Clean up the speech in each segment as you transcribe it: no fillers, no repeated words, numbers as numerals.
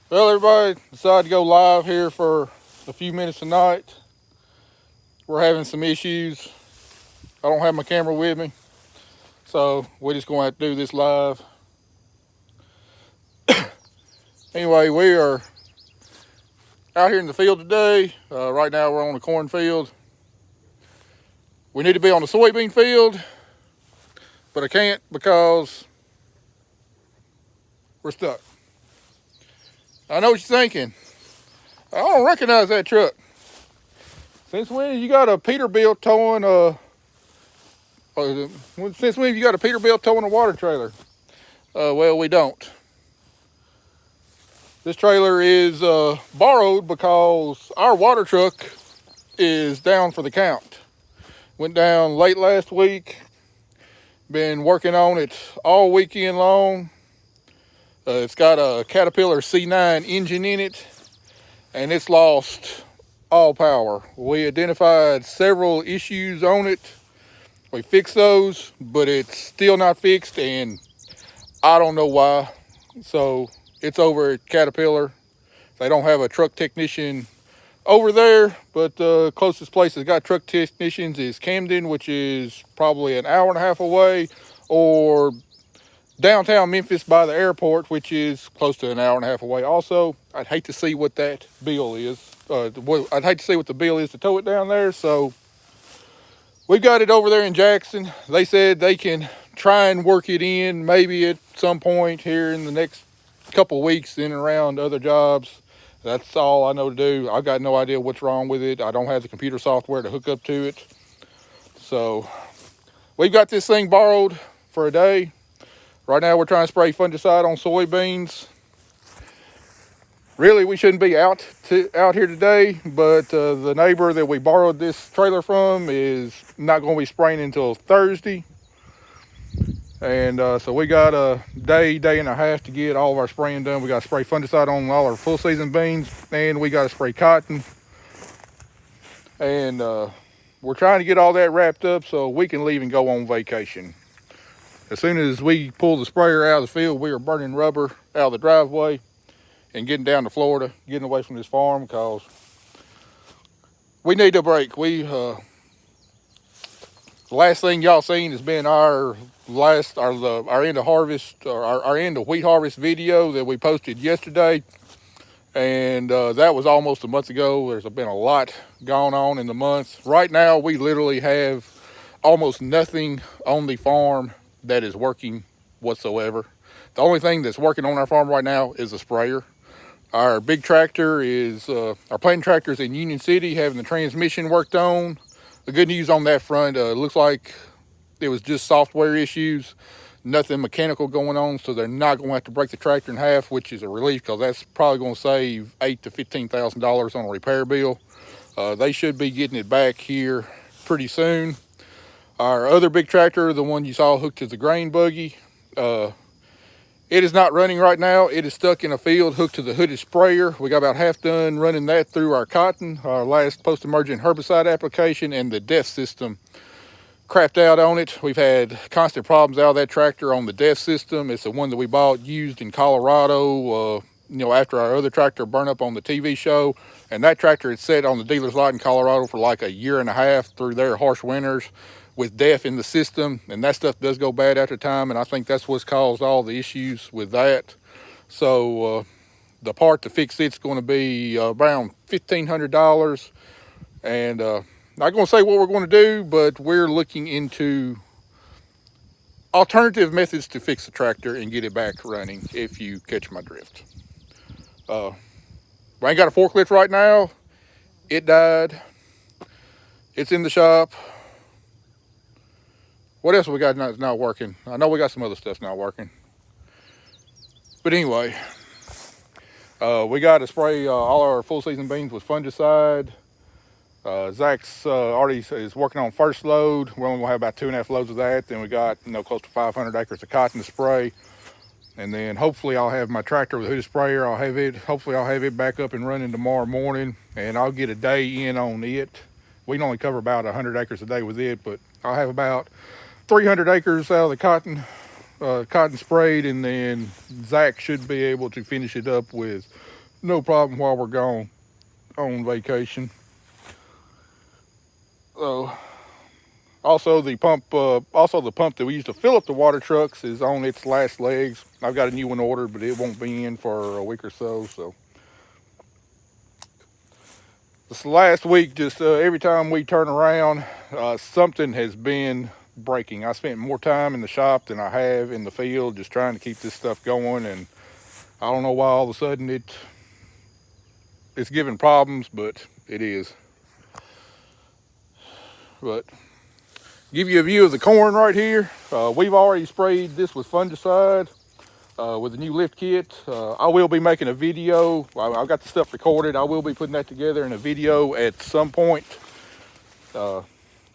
Well, everybody decided to go live here for a few minutes tonight. We're having some issues. I don't have my camera with me, so we're just going to have to do this live. Anyway, we are out here in the field today. Right now, we're on the cornfield. We need to be on the soybean field, but I can't because we're stuck. I know what you're thinking. I don't recognize that truck. Since when you got a Peterbilt towing since when you got a Peterbilt towing a water trailer? Well, we don't. This trailer is borrowed because our water truck is down for the count. Went down late last week. Been working on it all weekend long. It's got a Caterpillar C9 engine in it, and it's lost all power. We identified several issues on it. We fixed those, but it's still not fixed, and I don't know why. So it's over at Caterpillar. They don't have a truck technician over there, but the closest place that's got truck technicians is Camden, which is probably an hour and a half away, or downtown Memphis by the airport, which is close to an hour and a half away. Also, I'd hate to see what that bill is. I'd hate to see what the bill is to tow it down there. So we've got it over there in Jackson. They said they can try and work it in maybe at some point here in the next couple weeks in and around other jobs. That's all I know to do. I've got no idea what's wrong with it. I don't have the computer software to hook up to it. So we've got this thing borrowed for a day. Right now we're trying to spray fungicide on soybeans. Really, we shouldn't be out here today, but the neighbor that we borrowed this trailer from is not going to be spraying until Thursday. And so we got a day and a half to get all of our spraying done. We got to spray fungicide on all our full season beans, and we got to spray cotton. And we're trying to get all that wrapped up so we can leave and go on vacation. As soon as we pull the sprayer out of the field, we are burning rubber out of the driveway and getting down to Florida, getting away from this farm because we need a break. The last thing y'all seen has been our end of harvest, or our end of wheat harvest video that we posted yesterday. And that was almost a month ago. There's been a lot gone on in the month. Right now, we literally have almost nothing on the farm that is working whatsoever. The only thing that's working on our farm right now is a sprayer. Our big tractor is, our planting tractor is in Union City having the transmission worked on. The good news on that front, it looks like it was just software issues, nothing mechanical going on, so they're not going to have to break the tractor in half, which is a relief because that's probably going to save $8,000 to $15,000 on a repair bill. They should be getting it back here pretty soon. Our other big tractor, the one you saw hooked to the grain buggy, it is not running right now. It is stuck in a field hooked to the hooded sprayer. We got about half done running that through our cotton, our last post-emergent herbicide application, and the DEF system crapped out on it. We've had constant problems out of that tractor on the DEF system. It's the one that we bought used in Colorado, after our other tractor burned up on the TV show. And that tractor had sat on the dealer's lot in Colorado for like a year and a half through their harsh winters with DEF in the system, and that stuff does go bad after time, and I think that's what's caused all the issues with that. So the part to fix it's going to be around $1,500, and not going to say what we're going to do, but we're looking into alternative methods to fix the tractor and get it back running, if you catch my drift. We ain't got a forklift right now. It died. It's in the shop. What else we got not working? I know we got some other stuff not working. But anyway, we got to spray all our full season beans with fungicide. Zach's already is working on first load. We're only going to have about 2.5 loads of that. Then we got close to 500 acres of cotton to spray. And then hopefully I'll have my tractor with a hooded sprayer. Hopefully I'll have it back up and running tomorrow morning. And I'll get a day in on it. We can only cover about 100 acres a day with it, but I'll have about 300 acres out of the cotton sprayed, and then Zach should be able to finish it up with no problem while we're gone on vacation. So also the pump that we use to fill up the water trucks is on its last legs. I've got a new one ordered, but it won't be in for a week or so. So this last week, just every time we turn around, something has been breaking. I spent more time in the shop than I have in the field, just trying to keep this stuff going, and I don't know why all of a sudden it's giving problems, but it is. But give you a view of the corn right here. We've already sprayed this with fungicide with the new lift kit. I will be making a video. I've got the stuff recorded. I will be putting that together in a video at some point.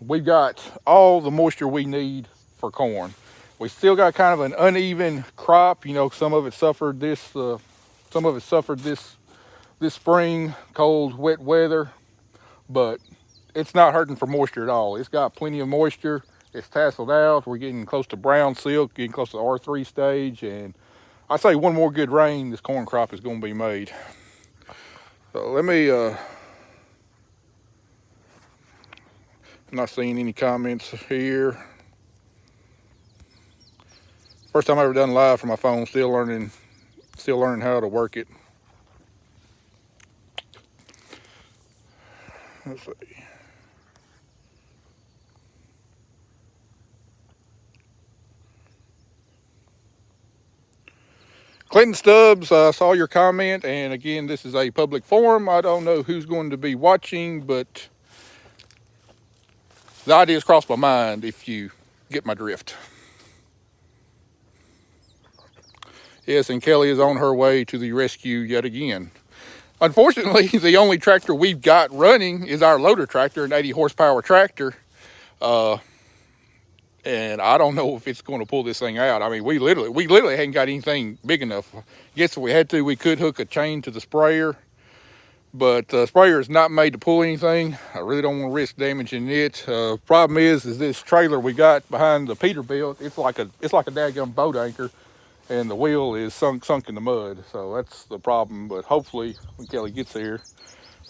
We've got all the moisture we need for corn. We still got kind of an uneven crop. You know, some of it suffered this this spring, cold, wet weather, but it's not hurting for moisture at all. It's got plenty of moisture. It's tasseled out. We're getting close to brown silk, getting close to the R3 stage, and I say one more good rain, this corn crop is going to be made. So let me, I'm not seeing any comments here. First time I ever done live from my phone, still learning how to work it. Let's see. Clinton Stubbs, I saw your comment, and again, this is a public forum. I don't know who's going to be watching, but the ideas cross my mind, if you get my drift. Yes, and Kelly is on her way to the rescue yet again. Unfortunately, the only tractor we've got running is our loader tractor, an 80 horsepower tractor. And I don't know if it's going to pull this thing out. I mean, we literally hadn't got anything big enough. I guess if we had to, we could hook a chain to the sprayer, but the sprayer is not made to pull anything. I really don't want to risk damaging it. Problem is this trailer we got behind the Peterbilt, it's like a daggum boat anchor, and the wheel is sunk in the mud. So that's the problem. But hopefully, when Kelly gets here,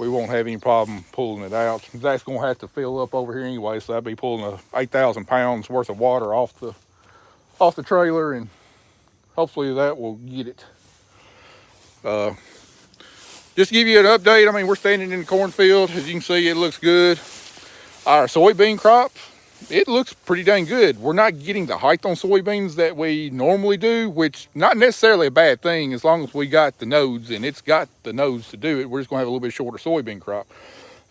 we won't have any problem pulling it out. That's going to have to fill up over here anyway, so I'd be pulling 8,000 pounds worth of water off the trailer, and hopefully that will get it. Just to give you an update, I mean, we're standing in the cornfield. As you can see, it looks good. Our soybean crop, it looks pretty dang good. We're not getting the height on soybeans that we normally do, which not necessarily a bad thing as long as we got the nodes, and it's got the nodes to do it. We're just going to have a little bit shorter soybean crop.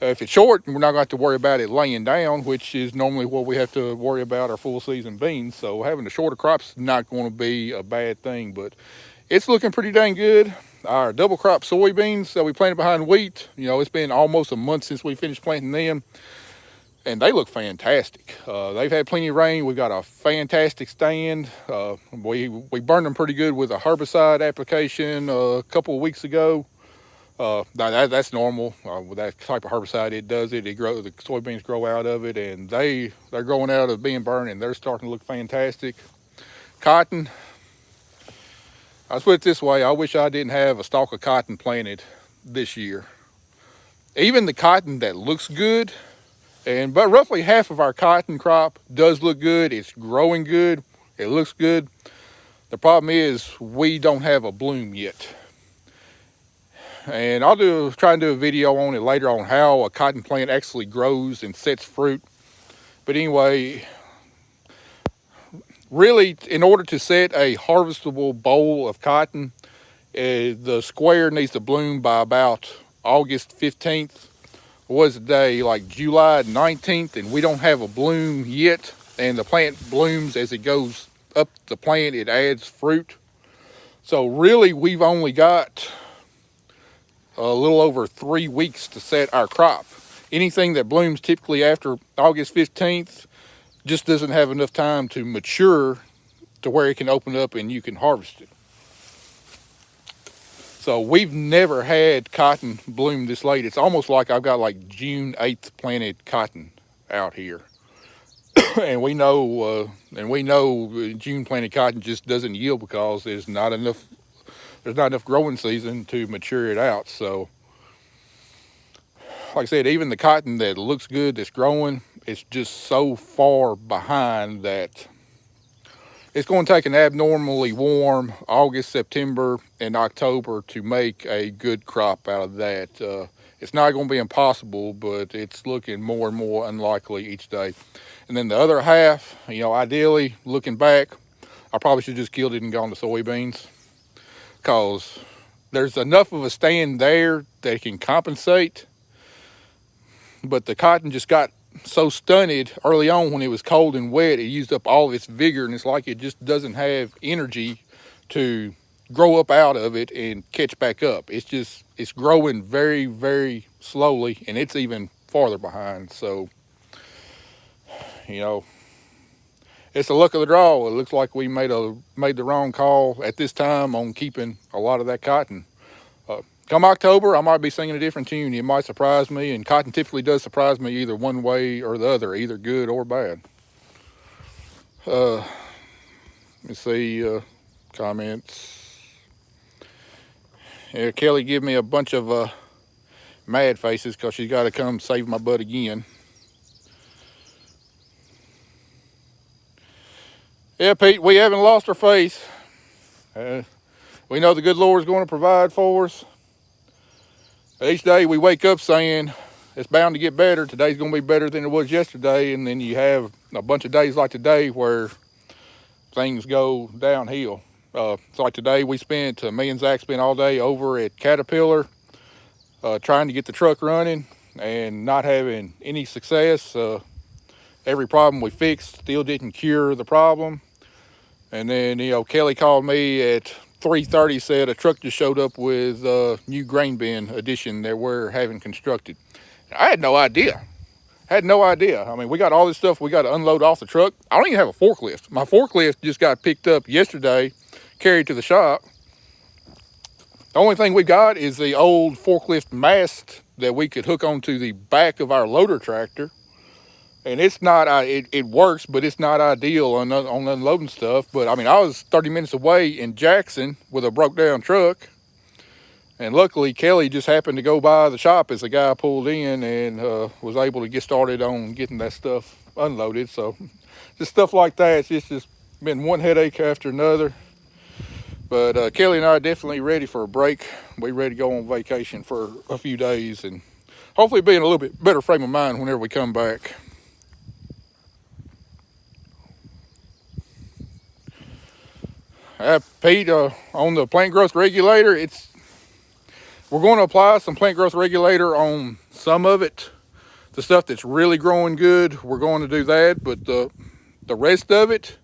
If it's short, we're not going to have to worry about it laying down, which is normally what we have to worry about our full season beans. So having a shorter crop's not going to be a bad thing, but it's looking pretty dang good. Our double crop soybeans that we planted behind wheat, you know, it's been almost a month since we finished planting them, and they look fantastic. They've had plenty of rain. We've got a fantastic stand. We burned them pretty good with a herbicide application a couple of weeks ago. That's normal. With that type of herbicide, it does it. The soybeans grow out of it, and they're growing out of being burned, and they're starting to look fantastic. Cotton, I'll put it this way, I wish I didn't have a stalk of cotton planted this year. Even the cotton that looks good, but roughly half of our cotton crop does look good. It's growing good. It looks good. The problem is we don't have a bloom yet. And I'll try and do a video on it later on how a cotton plant actually grows and sets fruit. But anyway, really, in order to set a harvestable bowl of cotton, the square needs to bloom by about August 15th. Was the day like July 19th, and we don't have a bloom yet, and the plant blooms as it goes up the plant. It adds fruit. So really, we've only got a little over 3 weeks to set our crop. Anything that blooms typically after August 15th just doesn't have enough time to mature to where it can open up and you can harvest it. So we've never had cotton bloom this late. It's almost like I've got like June 8th planted cotton out here. and we know June planted cotton just doesn't yield because there's not enough there's not enough growing season to mature it out. So, like I said, even the cotton that looks good that's growing, it's just so far behind that it's going to take an abnormally warm August, September, and October to make a good crop out of that. It's not going to be impossible, but it's looking more and more unlikely each day. And then the other half, ideally, looking back, I probably should have just killed it and gone to soybeans, because there's enough of a stand there that it can compensate. But the cotton just got so stunted early on when it was cold and wet, it used up all of its vigor, and it's like it just doesn't have energy to grow up out of it and catch back up. It's growing very, very slowly, and it's even farther behind. So, it's the luck of the draw. It looks like we made the wrong call at this time on keeping a lot of that cotton. Come October, I might be singing a different tune. It might surprise me, and cotton typically does surprise me either one way or the other, either good or bad. Let me see comments. Yeah, Kelly give me a bunch of mad faces because she's got to come save my butt again. Yeah, Pete, we haven't lost our faith. We know the good Lord's going to provide for us. Each day we wake up saying it's bound to get better. Today's going to be better than it was yesterday. And then you have a bunch of days like today where things go downhill. So like today me and Zach spent all day over at Caterpillar trying to get the truck running and not having any success. Every problem we fixed still didn't cure the problem. And then, Kelly called me at 3:30, said a truck just showed up with a new grain bin addition that we're having constructed. I had no idea. I mean, we got all this stuff we got to unload off the truck. I don't even have a forklift. My forklift just got picked up yesterday, carried to the shop. The only thing we got is the old forklift mast that we could hook onto the back of our loader tractor. And it's not, it works, but it's not ideal on unloading stuff. But I mean, I was 30 minutes away in Jackson with a broke down truck. And luckily, Kelly just happened to go by the shop as the guy pulled in and was able to get started on getting that stuff unloaded. So just stuff like that, it's just been one headache after another. But Kelly and I are definitely ready for a break. We're ready to go on vacation for a few days and hopefully be in a little bit better frame of mind whenever we come back. Pete, on the plant growth regulator, we're going to apply some plant growth regulator on some of it. The stuff that's really growing good, we're going to do that. But the rest of it,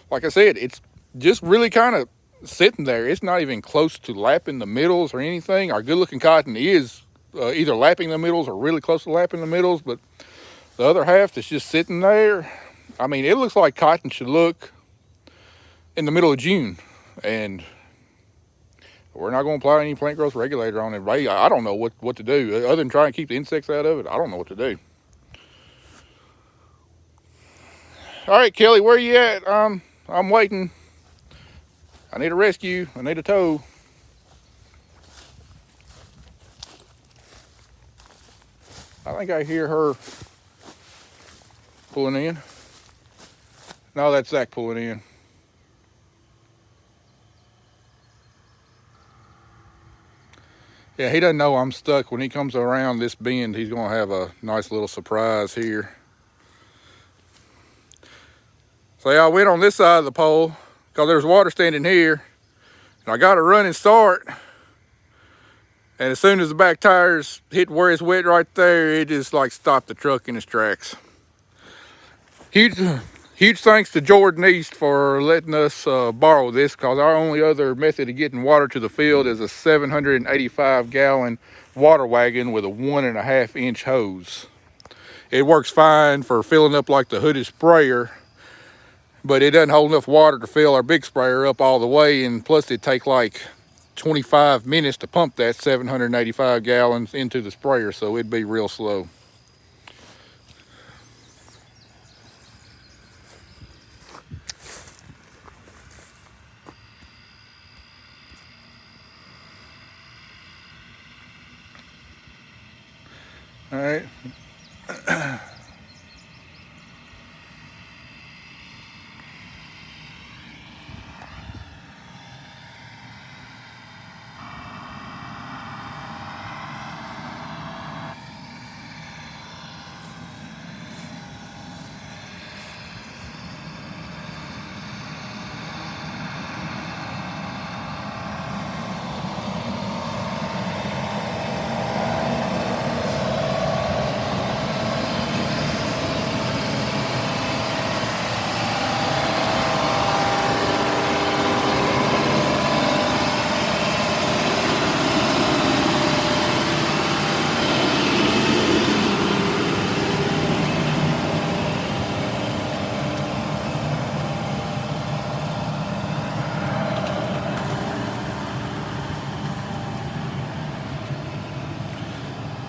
like I said, it's just really kind of sitting there. It's not even close to lapping the middles or anything. Our good looking cotton is either lapping the middles or really close to lapping the middles. But the other half that's just sitting there, I mean, it looks like cotton should look in the middle of June, and we're not going to apply any plant growth regulator on it. I don't know what to do other than try and keep the insects out of it. I don't know what to do. All right, Kelly, where you at? I'm waiting. I need a rescue. I need a tow. I think I hear her pulling in. No, that's Zach pulling in. Yeah, he doesn't know I'm stuck. When he comes around this bend, he's going to have a nice little surprise here. So yeah, I went on this side of the pole because there's water standing here. And I got a running start. And as soon as the back tires hit where it's wet right there, it just like stopped the truck in its tracks. Huge thanks to Jordan East for letting us borrow this, because our only other method of getting water to the field is a 785 gallon water wagon with a 1.5 inch hose. It works fine for filling up like the hooded sprayer, but it doesn't hold enough water to fill our big sprayer up all the way, and plus it'd take like 25 minutes to pump that 785 gallons into the sprayer, so it'd be real slow. All right.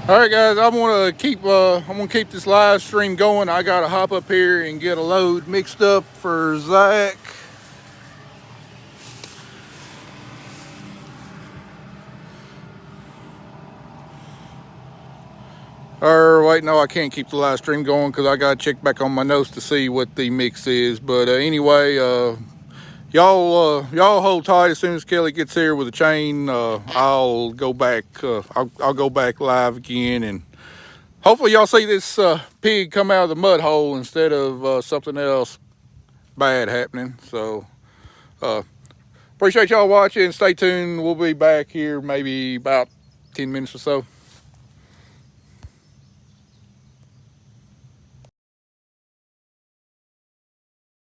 All right, guys. I'm gonna keep this live stream going. I gotta hop up here and get a load mixed up for Zach. Or wait, no, I can't keep the live stream going because I gotta check back on my notes to see what the mix is. But anyway, y'all hold tight. As soon as Kelly gets here with a chain, I'll go back. I'll go back live again, and hopefully y'all see this pig come out of the mud hole instead of something else bad happening. So appreciate y'all watching. Stay tuned. We'll be back here maybe about 10 minutes or so.